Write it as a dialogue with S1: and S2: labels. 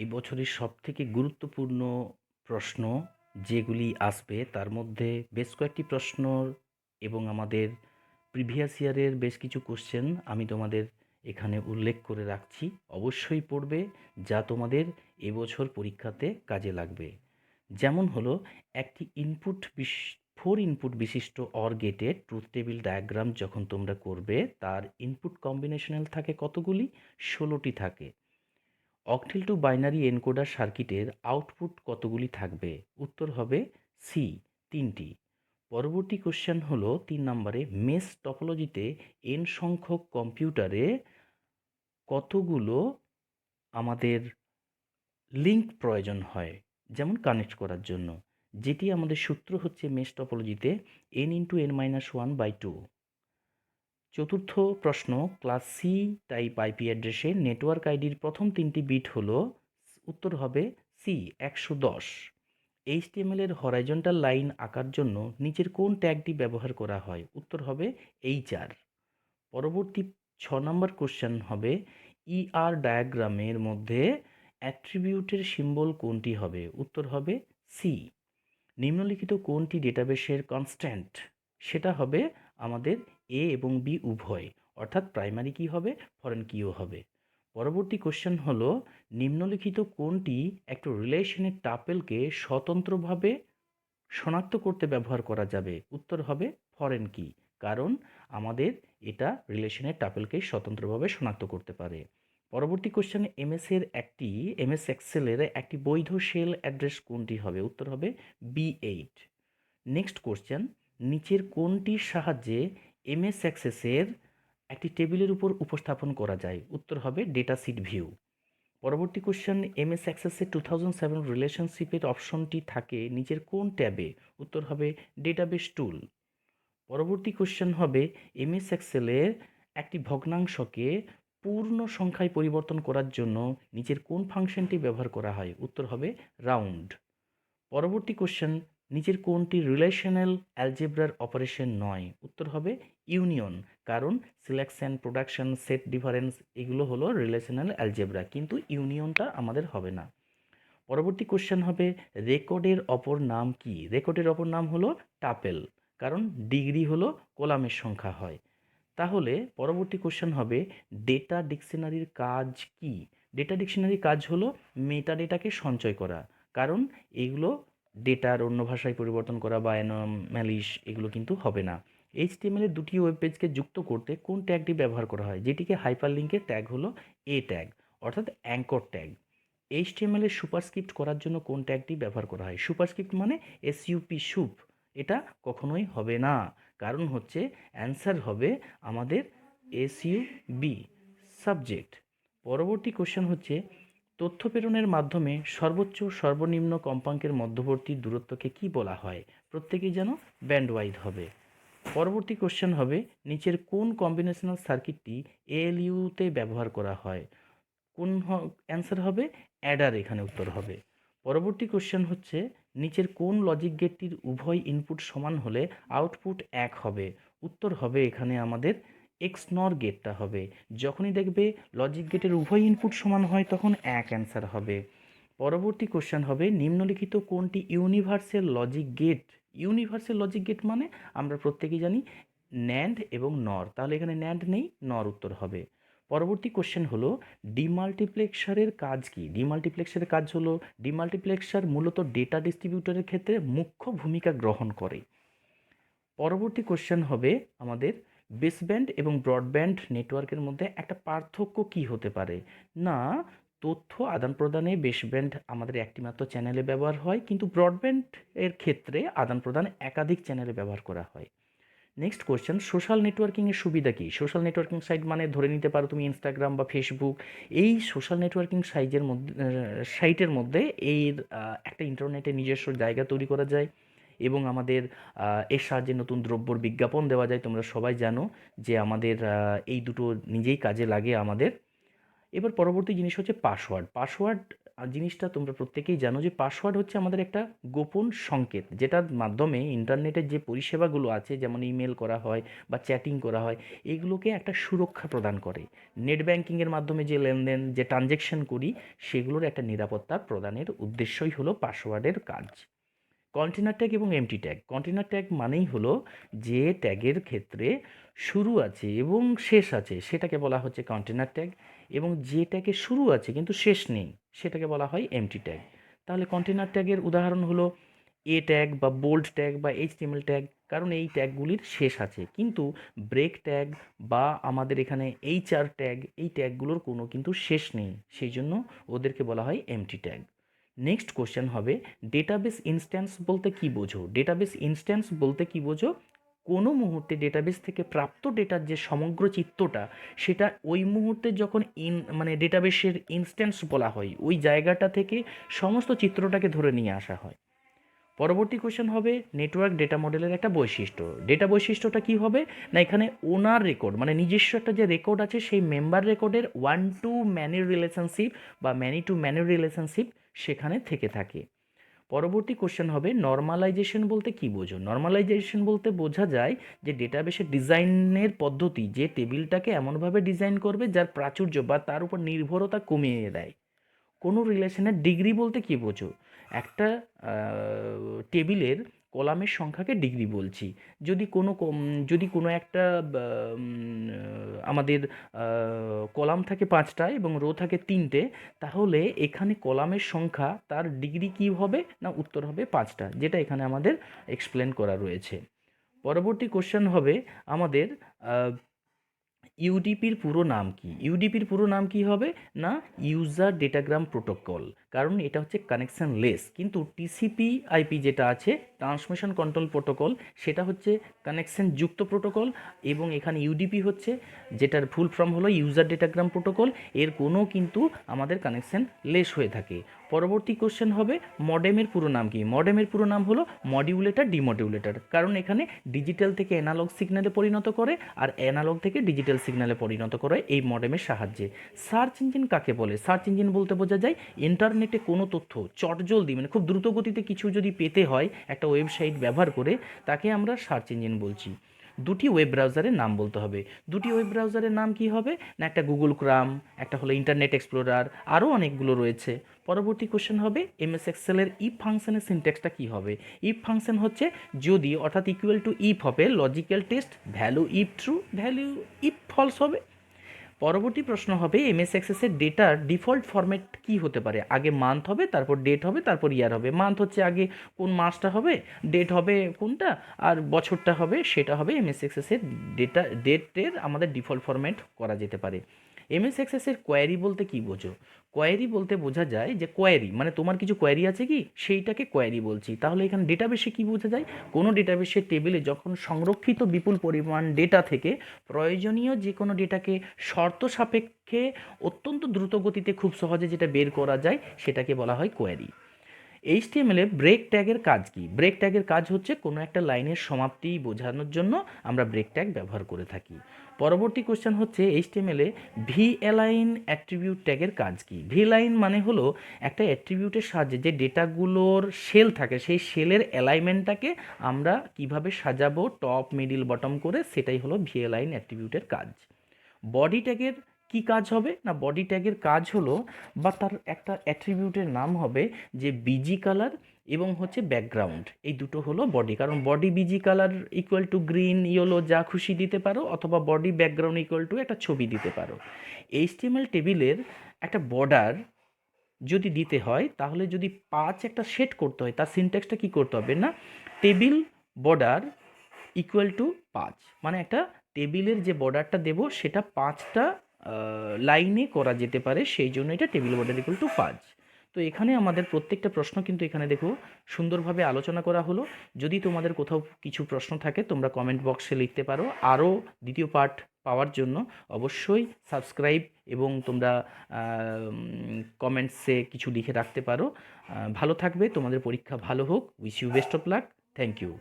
S1: এই বছরের সবথেকে গুরুত্বপূর্ণ প্রশ্ন যেগুলি আসবে তার মধ্যে বেশ কয়েকটি প্রশ্ন এবং আমাদের প্রিভিয়াস ইয়ারের বেশ কিছু কোশ্চেন আমি তোমাদের এখানে উল্লেখ করে রাখছি। অবশ্যই পড়বে, যা তোমাদের এবছর পরীক্ষাতে কাজে লাগবে। যেমন হলো একটি ফোর ইনপুট বিশিষ্ট অর গেটের ট্রুথ টেবিল ডায়াগ্রাম যখন তোমরা করবে, তার ইনপুট কম্বিনেশনাল থাকে কতগুলি? 16টি থাকে। অক্টেল টু বাইনারি এনকোডার সার্কিটের আউটপুট কতগুলি থাকবে? উত্তর হবে সি, 3টি। পরবর্তী কোশ্চেন হলো 3 নম্বরে, মেশ টপোলজিতে এন সংখ্যক কম্পিউটারে কতগুলো আমাদের লিঙ্ক প্রয়োজন হয় যেমন কানেক্ট করার জন্য, যেটি আমাদের সূত্র হচ্ছে মেশ টপোলজিতে n × n-1/2। চতুর্থ প্রশ্ন, ক্লাস সি টাইপ আইপি অ্যাড্রেসে নেটওয়ার্ক আইডির প্রথম 3টি বিট হলো, উত্তর হবে সি, 110। এইচটিএমএল এর হরাইজন্টাল লাইন আঁকার জন্য নিচের কোন ট্যাগটি ব্যবহার করা হয়? উত্তর হবে HR। পরবর্তী 6 নম্বর কোশ্চেন হবে, ইআর ডায়াগ্রামের মধ্যে অ্যাট্রিবিউটের সিম্বল কোনটি হবে? উত্তর হবে সি। নিম্নলিখিত কোনটি ডেটাবেসের কনস্ট্যান্ট? সেটা হবে আমাদের এ এবং বি উভয়, অর্থাৎ প্রাইমারি কি হবে, ফরেন কিও হবে। পরবর্তী কোশ্চেন হলো, নিম্নলিখিত কোনটি একটা রিলেশনের টাপেলকে স্বতন্ত্রভাবে শনাক্ত করতে ব্যবহার করা যাবে? উত্তর হবে ফরেন কি, কারণ আমাদের এটা রিলেশনের টাপেলকে স্বতন্ত্রভাবে শনাক্ত করতে পারে। পরবর্তী কোশ্চেনে এমএস এক্সেলের একটি বৈধ শেল অ্যাড্রেস কোনটি হবে? উত্তর হবে B8। নেক্সট কোশ্চেন, নিচের কোনটির সাহায্যে এমএস অ্যাক্সেসের একটি টেবিলের উপর উপস্থাপন করা যায়? উত্তর হবে ডেটা সিট ভিউ। পরবর্তী কোশ্চেন, এমএস অ্যাক্সেসে 2007 রিলেশনশিপের অপশনটি থাকে নিচের কোন ট্যাবে? উত্তর হবে ডেটাবেস টুল। পরবর্তী কোশ্চেন হবে, এমএস এক্সেলের একটি ভগ্নাংশকে পূর্ণ সংখ্যায় পরিবর্তন করার জন্য নিচের কোন ফাংশনটি ব্যবহার করা হয়? উত্তর হবে রাউন্ড। পরবর্তী কোশ্চেন, নিচের কোনটি রিলেশনাল অ্যালজেব্রার অপারেশন নয়? উত্তর হবে ইউনিয়ন, কারণ সিলেকশন, প্রোডাকশন, সেট ডিফারেন্স এগুলো হলো রিলেশনাল অ্যালজেব্রা, কিন্তু ইউনিয়নটা আমাদের হবে না। পরবর্তী কোশ্চেন হবে, রেকর্ডের অপর নাম কি? রেকর্ডের অপর নাম হলো টাপেল, কারণ ডিগ্রি হলো কলামের সংখ্যা হয়। তাহলে পরবর্তী কোশ্চেন হবে, ডেটা ডিকশনারির কাজ কি? ডেটা ডিকশনারির কাজ হলো মেটা ডেটাকে সঞ্চয় করা, কারণ এগুলো ডেটার অন্য ভাষায় পরিবর্তন করা বা অ্যানোম্যালিস এগুলো কিন্তু হবে না। এইচটিএমএল এর দুটি ওয়েব পেজকে যুক্ত করতে কোন ট্যাগটি ব্যবহার করা হয়? যেটিকে হাইপারলিঙ্কের ট্যাগ হলো এ ট্যাগ, অর্থাৎ অ্যাঙ্কর ট্যাগ। এইচটিএমএল এর সুপারস্ক্রিপ্ট করার জন্য কোন ট্যাগটি ব্যবহার করা হয়? সুপারস্ক্রিপ্ট মানে এসইউপি, সুপ। এটা কখনোই হবে না, কারণ হচ্ছে অ্যান্সার হবে আমাদের এসইউবি, সাবজেক্ট। পরবর্তী কোশ্চেন হচ্ছে, তথ্য প্রেরণের মাধ্যমে সর্বোচ্চ সর্বনিম্ন কম্পাঙ্কের মধ্যবর্তী দূরত্বকে কি বলা হয়? প্রত্যেকেই যেন ব্যান্ডওয়াইড হবে। পরবর্তী কোশ্চেন হবে, নিচের কোন কম্বিনেশনাল সার্কিটটি এএলইউতে ব্যবহার করা হয়? কোন অ্যান্সার হবে অ্যাডার, এখানে উত্তর হবে। পরবর্তী কোশ্চেন হচ্ছে, নিচের কোন লজিক গেটটির উভয় ইনপুট সমান হলে আউটপুট 1 হবে? উত্তর হবে এখানে আমাদের এক্সনর গেটটা হবে। যখনই দেখবে লজিক গেটের উভয় ইনপুট সমান হয় তখন 1 অ্যান্সার হবে। পরবর্তী কোশ্চেন হবে, নিম্নলিখিত কোনটি universal logic gate? Universal logic gate মানে আমরা প্রত্যেকেই জানি ন্যান্ড এবং নর, তাহলে এখানে ন্যান্ড নেই, নর উত্তর হবে। পরবর্তী কোশ্চেন হলো, ডিমাল্টিপ্লেক্সারের কাজ কি? ডিমাল্টিপ্লেক্সারের কাজ হলো, ডিমাল্টিপ্লেক্সার মূলত ডেটা ডিস্ট্রিবিউটরের ক্ষেত্রে মুখ্য ভূমিকা গ্রহণ করে। পরবর্তী কোশ্চেন হবে আমাদের, বেসব্যান্ড এবং ব্রডব্যান্ড নেটওয়ার্কের মধ্যে একটা পার্থক্য কি হতে পারে? না, তথ্য আদান প্রদানে বেসব্যান্ড আমাদের একটি মাত্র চ্যানেলে ব্যবহার হয়, কিন্তু ব্রডব্যান্ড এর ক্ষেত্রে আদান প্রদান একাধিক চ্যানেলে ব্যবহার করা হয়। নেক্সট কোশ্চেন, সোশ্যাল নেটওয়ার্কিংয়ের সুবিধা কী? সোশ্যাল নেটওয়ার্কিং সাইট মানে ধরে নিতে পারো তুমি ইনস্টাগ্রাম বা ফেসবুক। এই সোশ্যাল নেটওয়ার্কিং সাইটের মধ্যে এর একটা ইন্টারনেটে নিজস্ব জায়গা তৈরি করা যায় এবং আমাদের এর সাহায্যে নতুন দ্রব্যর বিজ্ঞাপন দেওয়া যায়। তোমরা সবাই জানো যে আমাদের এই দুটো নিজেই কাজে লাগে আমাদের। এবার পরবর্তী জিনিস হচ্ছে পাসওয়ার্ড। পাসওয়ার্ড জিনিসটা তোমরা প্রত্যেকেই জানো যে পাসওয়ার্ড হচ্ছে আমাদের একটা গোপন সংকেত, যেটার মাধ্যমে ইন্টারনেটের যে পরিষেবাগুলো আছে, যেমন ইমেল করা হয় বা চ্যাটিং করা হয়, এগুলোকে একটা সুরক্ষা প্রদান করে। নেট ব্যাংকিংয়ের মাধ্যমে যে লেনদেন, যে ট্রানজ্যাকশন করি, সেগুলোর একটা নিরাপত্তা প্রদানের উদ্দেশ্যই হলো পাসওয়ার্ডের কাজ। কন্টেনার ট্যাগ এবং এমটি ট্যাগ। কন্টেনার ট্যাগ মানেই হলো যে ট্যাগের ক্ষেত্রে শুরু আছে এবং শেষ আছে, সেটাকে বলা হচ্ছে কন্টেনার ট্যাগ, এবং যে ট্যাগে শুরু আছে কিন্তু শেষ নেই, সেটাকে বলা হয় এমটি ট্যাগ। তাহলে কন্টেনার ট্যাগের উদাহরণ হলো এ ট্যাগ বা বোল্ড ট্যাগ বা এইচটিএমএল ট্যাগ, কারণ এই ট্যাগগুলির শেষ আছে। কিন্তু ব্রেক ট্যাগ বা আমাদের এখানে এইচআর ট্যাগ, এই ট্যাগগুলোর কোনো কিন্তু শেষ নেই, সেই জন্য ওদেরকে বলা হয় এমটি ট্যাগ। নেক্সট কোশ্চেন হবে, ডেটাবেস ইনস্ট্যান্স বলতে কী বোঝো? ডেটাবেস ইনস্ট্যান্স বলতে কী বোঝো? কোনো মুহূর্তে ডেটাবেস থেকে প্রাপ্ত ডেটার যে সমগ্র চিত্রটা, সেটা ওই মুহূর্তে যখন মানে ডেটাবেসের ইনস্ট্যান্স বলা হয়, ওই জায়গাটা থেকে সমস্ত চিত্রটাকে ধরে নিয়ে আসা হয়। পরবর্তী কোশ্চেন হবে, নেটওয়ার্ক ডেটা মডেলের একটা বৈশিষ্ট্য। ডেটা বৈশিষ্ট্যটা কী হবে না, এখানে ওনার রেকর্ড মানে নিজস্ব একটা যে রেকর্ড আছে, সেই মেম্বার রেকর্ডের ওয়ান টু ম্যানি রিলেশনশিপ বা ম্যানি টু ম্যানি রিলেশনশিপ সেখানে থেকে থাকে। পরবর্তী কোশ্চেন হবে, নর্মালাইজেশন বলতে কী বোঝো? নর্মালাইজেশন বলতে বোঝা যায় যে ডেটাবেসের ডিজাইনের পদ্ধতি, যে টেবিলটাকে এমনভাবে ডিজাইন করবে যার প্রাচুর্য বা তার উপর নির্ভরতা কমিয়ে দেয়। কোনো রিলেশনের ডিগ্রি বলতে কী বোঝো? একটা টেবিলের কলামের সংখ্যাকে ডিগ্রি বলছি। যদি কোনো একটা আমাদের কলাম থাকে 5টা এবং রো থাকে 3টে, তাহলে এখানে কলামের সংখ্যা তার ডিগ্রি কী হবে না, উত্তর হবে 5টা, যেটা এখানে আমাদের এক্সপ্লেন করা রয়েছে। পরবর্তী কোশ্চেন হবে আমাদের ইউডিপির পুরো নাম কি? ইউডিপির পুরো নাম কি হবে না, ইউজার ডেটাগ্রাম প্রোটোকল, কারণ এটা হচ্ছে কানেকশন লেস। কিন্তু টিসিপি আইপি যেটা আছে, ট্রান্সমিশন কন্ট্রোল প্রোটোকল, সেটা হচ্ছে কানেকশন যুক্ত প্রোটোকল, এবং এখানে ইউডিপি হচ্ছে, যেটার ফুল ফর্ম হলো ইউজার ডেটাগ্রাম প্রোটোকল, এর কোনো কিন্তু আমাদের কানেকশন লেস হয়ে থাকে। পরবর্তী কোশ্চেন হবে, মডেমের পুরো নাম কি? মডেমের পুরো নাম হলো মডিউলেটর ডিমডিউলেটর, কারণ এখানে ডিজিটাল থেকে অ্যানালগ সিগন্যালে পরিণত করে আর অ্যানালগ থেকে ডিজিটাল সিগন্যালে পরিণত করে এই মডেমের সাহায্যে। সার্চ ইঞ্জিন কাকে বলে? সার্চ ইঞ্জিন বলতে বোঝা যায় ইন্টারনেটে কোনো তথ্য চটজলদি মানে খুব দ্রুত গতিতে কিছু যদি পেতে হয় একটা ওয়েবসাইট ব্যবহার করে, তাকে আমরা সার্চ ইঞ্জিন বলছি। দুটি ওয়েব ব্রাউজারের নাম বলতে হবে। দুটি ওয়েব ব্রাউজারের নাম কি হবে না, একটা গুগল ক্রাম, একটা হলো ইন্টারনেট এক্সপ্লোরার, আরও অনেকগুলো রয়েছে। পরবর্তী কোশ্চেন হবে, এমএস এক্সেলের ইফ ফাংশনের সিনট্যাক্সটা কী হবে? ইফ ফাংশন হচ্ছে যদি, অর্থাৎ ইকুয়াল টু ইফ হবে logical test, value if true, value if false হবে। পরবর্তী প্রশ্ন হবে, এমএস এক্সেসের ডেটার ডিফল্ট ফরম্যাট কি হতে পারে? আগে মান্থ হবে, তারপর ডেট হবে, তারপর ইয়ার হবে। মান্থ হচ্ছে আগে কোন মাসটা হবে, ডেট হবে কোনটা, আর বছরটা হবে সেটা হবে এমএস এক্সেসের ডেটের আমাদের ডিফল্ট ফরম্যাট করা যেতে পারে। এমএস এক্সেসের কোয়ারি বলতে কী বোঝো? কোয়ারি বলতে বোঝা যায় যে কোয়ারি মানে তোমার কিছু কোয়ারি আছে কি, সেইটাকে কোয়ারি বলছি। তাহলে এখানে ডেটাবেসে কী বোঝা যায়? কোনো ডেটাবেসের টেবিলে যখন সংরক্ষিত বিপুল পরিমাণ ডেটা থেকে প্রয়োজনীয় যে কোনো ডেটাকে শর্ত সাপেক্ষে অত্যন্ত দ্রুত গতিতে খুব সহজে যেটা বের করা যায়, সেটাকে বলা হয় কোয়ারি। এইচটিএমএলে ব্রেক ট্যাগের কাজ কি? ব্রেক ট্যাগের কাজ হচ্ছে কোনো একটা লাইনের সমাপ্তি বোঝানোর জন্য আমরা ব্রেক ট্যাগ ব্যবহার করে থাকি। পরবর্তী কোশ্চেন হচ্ছে, এইচটিএমএলে ভি অ্যালাইন অ্যাট্রিবিউট ট্যাগের কাজ কি? ভি লাইন মানে হলো একটা অ্যাট্রিবিউটের সাহায্যে যে ডেটাগুলোর সেল থাকে, সেই সেলের অ্যালাইনমেন্টটাকে আমরা কিভাবে সাজাবো টপ মিডিল বটম করে, সেটাই হলো ভি অ্যালাইন অ্যাট্রিবিউটের কাজ। বডি ট্যাগের কি কাজ হবে না, বডি ট্যাগের কাজ হলো বা তার একটা অ্যাট্রিবিউটের নাম হবে যে বিজি কালার এবং হচ্ছে ব্যাকগ্রাউন্ড, এই দুটো হলো বডি। কারণ body busy colour equal to green, yellow যা খুশি দিতে পারো, অথবা বডি ব্যাকগ্রাউন্ড ইকুয়াল টু একটা ছবি দিতে পারো। এইচটিএমএল টেবিলের একটা বর্ডার যদি দিতে হয়, তাহলে যদি 5 একটা সেট করতে হয়, তার সিনট্যাক্সটা কী করতে হবে না, টেবিল বর্ডার ইকুয়াল টু 5, মানে একটা টেবিলের যে বর্ডারটা দেব সেটা 5টা লাইনে করা যেতে পারে, সেই জন্য এটা টেবিল বর্ডার ইকুয়াল টু 5। তো এখানে আমাদের প্রত্যেকটা প্রশ্ন কিন্তু এখানে দেখো সুন্দরভাবে আলোচনা করা হলো। যদি তোমাদের কোথাও কিছু প্রশ্ন থাকে তোমরা কমেন্ট বক্সে লিখতে পারো। আরও দ্বিতীয় পার্ট পাওয়ার জন্য অবশ্যই সাবস্ক্রাইব এবং তোমরা কমেন্টসে কিছু লিখে রাখতে পারো। ভালো থাকবে, তোমাদের পরীক্ষা ভালো হোক। Wish you best of luck. Thank you.